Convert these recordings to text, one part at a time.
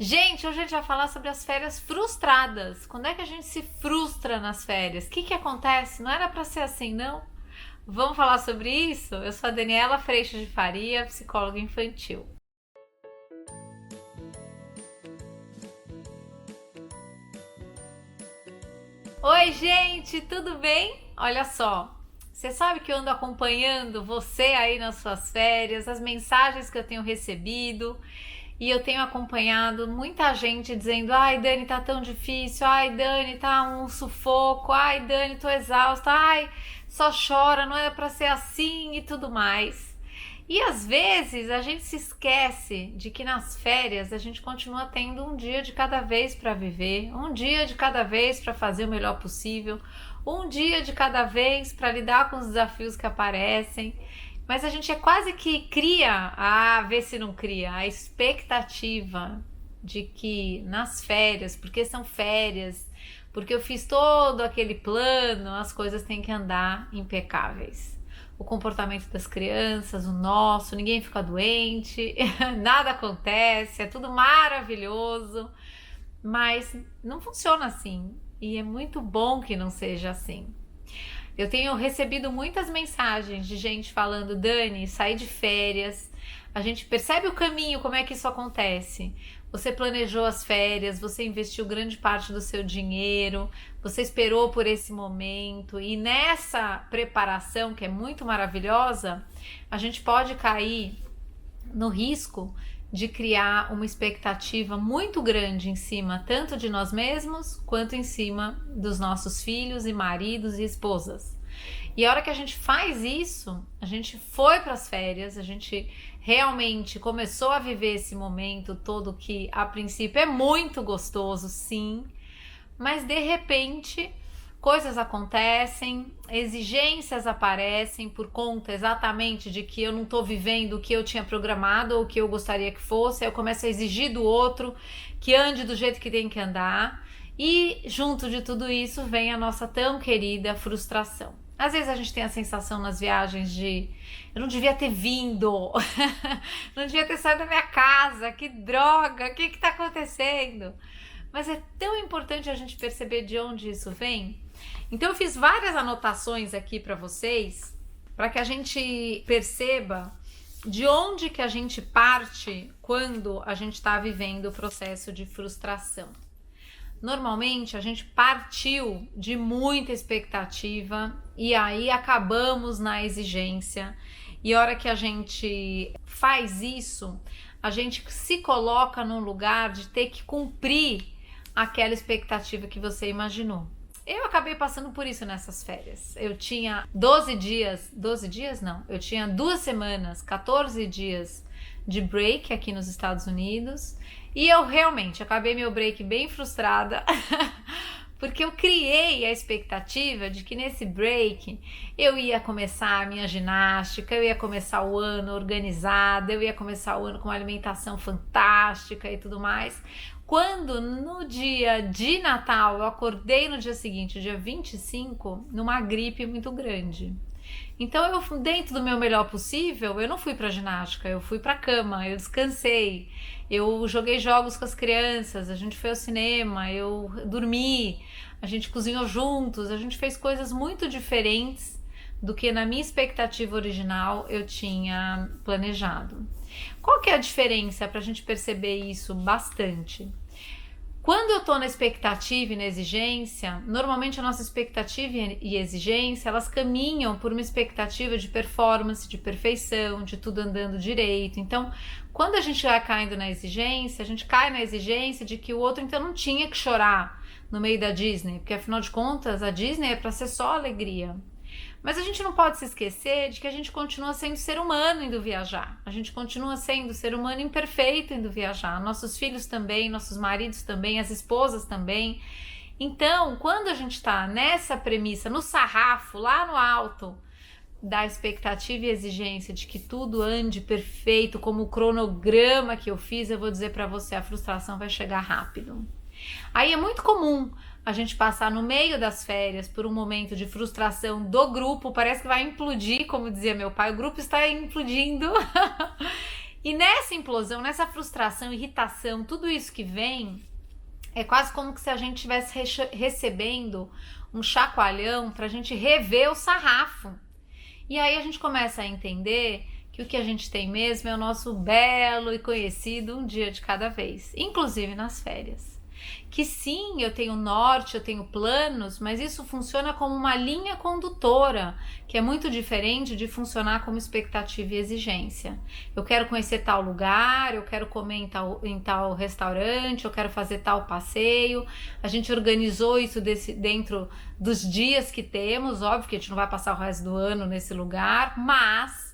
Gente, hoje a gente vai falar sobre as férias frustradas. Quando é que a gente se frustra nas férias? O que acontece? Não era pra ser assim, não? Vamos falar sobre isso? Eu sou a Daniela Freixo de Faria, psicóloga infantil. Oi, gente, tudo bem? Olha só, você sabe que eu ando acompanhando você aí nas suas férias, as mensagens que eu tenho recebido. E eu tenho acompanhado muita gente dizendo: ai, Dani, tá tão difícil, ai, Dani, tá um sufoco, ai, Dani, tô exausta, ai, só chora, não é pra ser assim e tudo mais. E às vezes a gente se esquece de que nas férias a gente continua tendo um dia de cada vez para viver, um dia de cada vez para fazer o melhor possível, um dia de cada vez para lidar com os desafios que aparecem. Mas a gente é quase que cria, vê se não cria, a expectativa de que nas férias, porque são férias, porque eu fiz todo aquele plano, as coisas têm que andar impecáveis. O comportamento das crianças, o nosso, ninguém fica doente, nada acontece, é tudo maravilhoso, mas não funciona assim e é muito bom que não seja assim. Eu tenho recebido muitas mensagens de gente falando: Dani, saí de férias. A gente percebe o caminho, como é que isso acontece. Você planejou as férias, você investiu grande parte do seu dinheiro, você esperou por esse momento e nessa preparação, que é muito maravilhosa, a gente pode cair no risco de criar uma expectativa muito grande em cima tanto de nós mesmos quanto em cima dos nossos filhos e maridos e esposas. E a hora que a gente faz isso, a gente foi para as férias, a gente realmente começou a viver esse momento todo que a princípio é muito gostoso, sim, mas de repente coisas acontecem, exigências aparecem por conta exatamente de que eu não estou vivendo o que eu tinha programado ou o que eu gostaria que fosse. Aí eu começo a exigir do outro que ande do jeito que tem que andar, e junto de tudo isso vem a nossa tão querida frustração. Às vezes a gente tem a sensação nas viagens de: eu não devia ter vindo, não devia ter saído da minha casa, que droga, o que está acontecendo? Mas é tão importante a gente perceber de onde isso vem. Então eu fiz várias anotações aqui para vocês, para que a gente perceba de onde que a gente parte quando a gente está vivendo o processo de frustração. Normalmente a gente partiu de muita expectativa e aí acabamos na exigência. E a hora que a gente faz isso, a gente se coloca num lugar de ter que cumprir aquela expectativa que você imaginou. Eu acabei passando por isso nessas férias. Eu tinha 12 dias não, eu tinha 2 semanas, 14 dias de break aqui nos Estados Unidos, e eu realmente acabei meu break bem frustrada, porque eu criei a expectativa de que nesse break eu ia começar a minha ginástica, eu ia começar o ano organizada, eu ia começar o ano com uma alimentação fantástica e tudo mais. Quando no dia de Natal eu acordei no dia seguinte, dia 25, numa gripe muito grande. Então eu, dentro do meu melhor possível, eu não fui pra ginástica, eu fui pra cama, eu descansei, eu joguei jogos com as crianças, a gente foi ao cinema, eu dormi, a gente cozinhou juntos, a gente fez coisas muito diferentes do que na minha expectativa original eu tinha planejado. Qual que é a diferença para a gente perceber isso bastante? Quando eu estou na expectativa e na exigência, normalmente a nossa expectativa e exigência, elas caminham por uma expectativa de performance, de perfeição, de tudo andando direito. Então, quando a gente vai caindo na exigência, a gente cai na exigência de que o outro então não tinha que chorar no meio da Disney, porque afinal de contas a Disney é para ser só alegria. Mas a gente não pode se esquecer de que a gente continua sendo ser humano indo viajar. A gente continua sendo ser humano imperfeito indo viajar. Nossos filhos também, nossos maridos também, as esposas também. Então, quando a gente está nessa premissa, no sarrafo, lá no alto, da expectativa e exigência de que tudo ande perfeito, como o cronograma que eu fiz, eu vou dizer para você, a frustração vai chegar rápido. Aí é muito comum a gente passar no meio das férias por um momento de frustração do grupo, parece que vai implodir, como dizia meu pai, o grupo está implodindo. E nessa implosão, nessa frustração, irritação, tudo isso que vem, é quase como se a gente estivesse recebendo um chacoalhão para a gente rever o sarrafo. E aí a gente começa a entender que o que a gente tem mesmo é o nosso belo e conhecido um dia de cada vez, inclusive nas férias. Que sim, eu tenho norte, eu tenho planos, mas isso funciona como uma linha condutora, que é muito diferente de funcionar como expectativa e exigência. Eu quero conhecer tal lugar, eu quero comer em tal restaurante, eu quero fazer tal passeio. A gente organizou isso dentro dos dias que temos, óbvio que a gente não vai passar o resto do ano nesse lugar, mas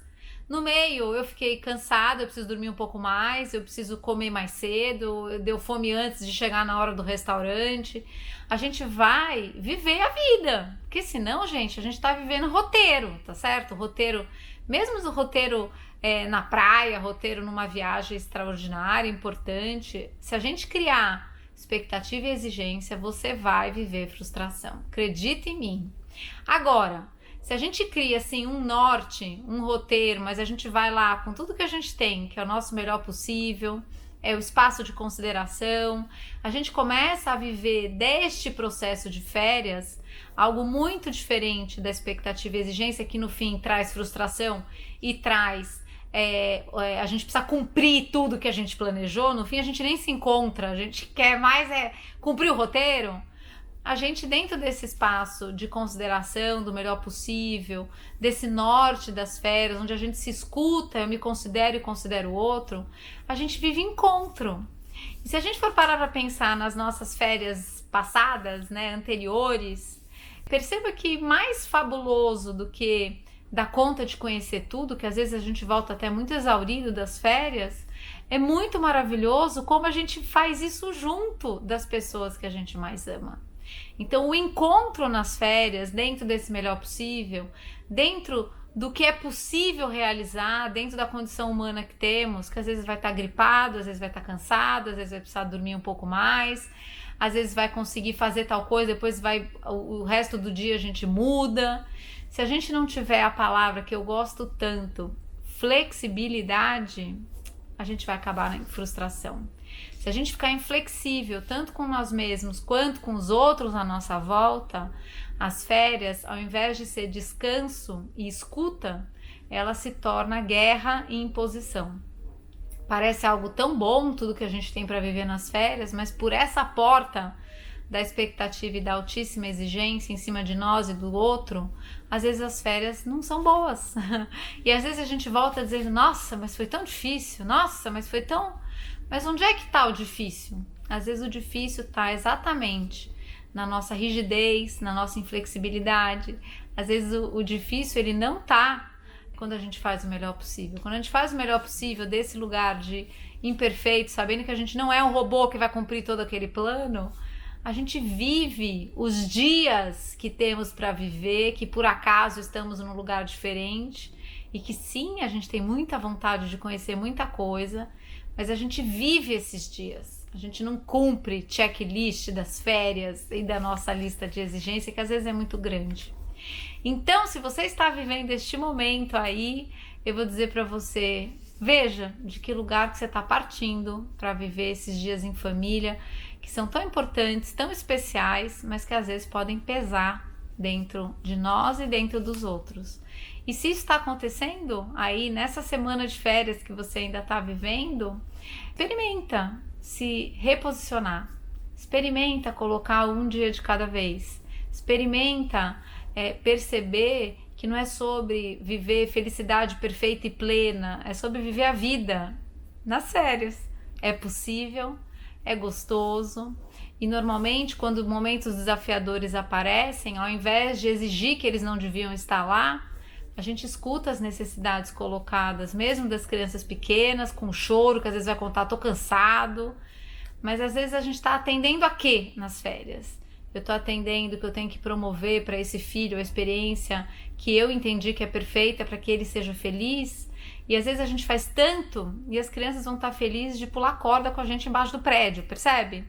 no meio eu fiquei cansada, eu preciso dormir um pouco mais, eu preciso comer mais cedo, deu fome antes de chegar na hora do restaurante. A gente vai viver a vida, porque senão, gente, a gente tá vivendo roteiro, tá certo? Roteiro, mesmo o roteiro na praia, roteiro numa viagem extraordinária, importante, se a gente criar expectativa e exigência, você vai viver frustração. Acredita em mim. Agora, se a gente cria assim um norte, um roteiro, mas a gente vai lá com tudo que a gente tem, que é o nosso melhor possível, é o espaço de consideração, a gente começa a viver deste processo de férias algo muito diferente da expectativa e exigência, que no fim traz frustração e traz a gente precisa cumprir tudo que a gente planejou. No fim a gente nem se encontra, a gente quer mais cumprir o roteiro. A gente, dentro desse espaço de consideração do melhor possível, desse norte das férias, onde a gente se escuta, eu me considero e considero o outro, a gente vive encontro. E se a gente for parar para pensar nas nossas férias passadas, né, anteriores, perceba que mais fabuloso do que dar conta de conhecer tudo, que às vezes a gente volta até muito exaurido das férias, é muito maravilhoso como a gente faz isso junto das pessoas que a gente mais ama. Então o encontro nas férias, dentro desse melhor possível, dentro do que é possível realizar, dentro da condição humana que temos, que às vezes vai estar gripado, às vezes vai estar cansado, às vezes vai precisar dormir um pouco mais, às vezes vai conseguir fazer tal coisa, depois o resto do dia a gente muda. Se a gente não tiver a palavra que eu gosto tanto, flexibilidade, a gente vai acabar em frustração. Se a gente ficar inflexível, tanto com nós mesmos quanto com os outros à nossa volta, as férias, ao invés de ser descanso e escuta, ela se torna guerra e imposição. Parece algo tão bom tudo que a gente tem para viver nas férias, mas por essa porta da expectativa e da altíssima exigência em cima de nós e do outro, às vezes as férias não são boas. E às vezes a gente volta dizendo, nossa, mas foi tão difícil, nossa, mas foi tão... Mas onde é que está o difícil? Às vezes o difícil está exatamente na nossa rigidez, na nossa inflexibilidade. Às vezes o difícil ele não está quando a gente faz o melhor possível. Quando a gente faz o melhor possível desse lugar de imperfeito, sabendo que a gente não é um robô que vai cumprir todo aquele plano, a gente vive os dias que temos para viver, que por acaso estamos num lugar diferente e que sim, a gente tem muita vontade de conhecer muita coisa, mas a gente vive esses dias. A gente não cumpre checklist das férias e da nossa lista de exigência, que às vezes é muito grande. Então, se você está vivendo este momento aí, eu vou dizer para você, veja de que lugar que você está partindo para viver esses dias em família, que são tão importantes, tão especiais, mas que às vezes podem pesar dentro de nós e dentro dos outros. E se isso está acontecendo aí nessa semana de férias que você ainda está vivendo, experimenta se reposicionar, experimenta colocar um dia de cada vez, experimenta perceber que não é sobre viver felicidade perfeita e plena, é sobre viver a vida nas férias. É possível, é gostoso. E normalmente quando momentos desafiadores aparecem, ao invés de exigir que eles não deviam estar lá, a gente escuta as necessidades colocadas, mesmo das crianças pequenas, com choro, que às vezes vai contar, tô cansado, mas às vezes a gente está atendendo a quê nas férias? Eu estou atendendo que eu tenho que promover para esse filho a experiência que eu entendi que é perfeita para que ele seja feliz, e às vezes a gente faz tanto e as crianças vão estar felizes de pular corda com a gente embaixo do prédio, percebe?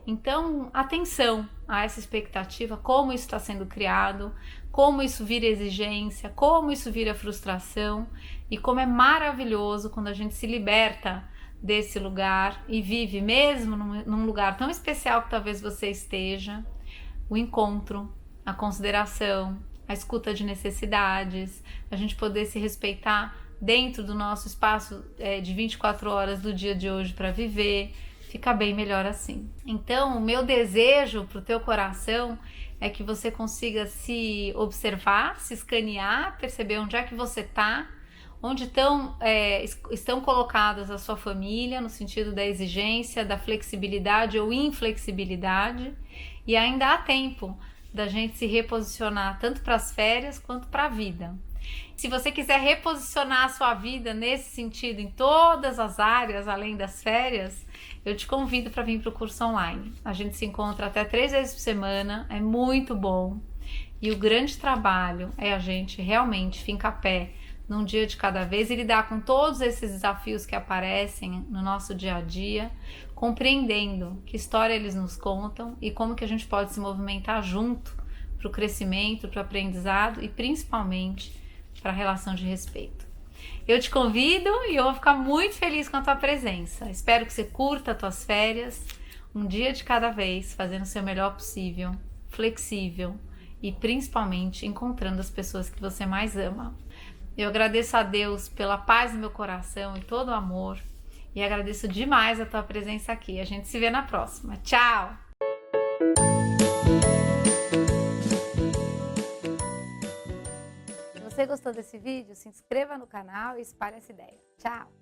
Então, atenção a essa expectativa, como isso está sendo criado, como isso vira exigência, como isso vira frustração e como é maravilhoso quando a gente se liberta desse lugar e vive mesmo num lugar tão especial que talvez você esteja, o encontro, a consideração, a escuta de necessidades, a gente poder se respeitar dentro do nosso espaço de 24 horas do dia de hoje para viver, fica bem melhor assim. Então, o meu desejo para o teu coração é que você consiga se observar, se escanear, perceber onde é que você está, onde estão colocadas a sua família, no sentido da exigência, da flexibilidade ou inflexibilidade, e ainda há tempo da gente se reposicionar tanto para as férias quanto para a vida. Se você quiser reposicionar a sua vida nesse sentido, em todas as áreas, além das férias, eu te convido para vir para o curso online. A gente se encontra até 3 vezes por semana, é muito bom. E o grande trabalho é a gente realmente fincar pé num dia de cada vez e lidar com todos esses desafios que aparecem no nosso dia a dia, compreendendo que história eles nos contam e como que a gente pode se movimentar junto para o crescimento, para o aprendizado e principalmente para a relação de respeito. Eu te convido e eu vou ficar muito feliz com a tua presença. Espero que você curta as tuas férias, um dia de cada vez, fazendo o seu melhor possível, flexível e principalmente encontrando as pessoas que você mais ama. Eu agradeço a Deus pela paz no meu coração e todo o amor e agradeço demais a tua presença aqui. A gente se vê na próxima. Tchau! Se você gostou desse vídeo, se inscreva no canal e espalhe essa ideia. Tchau!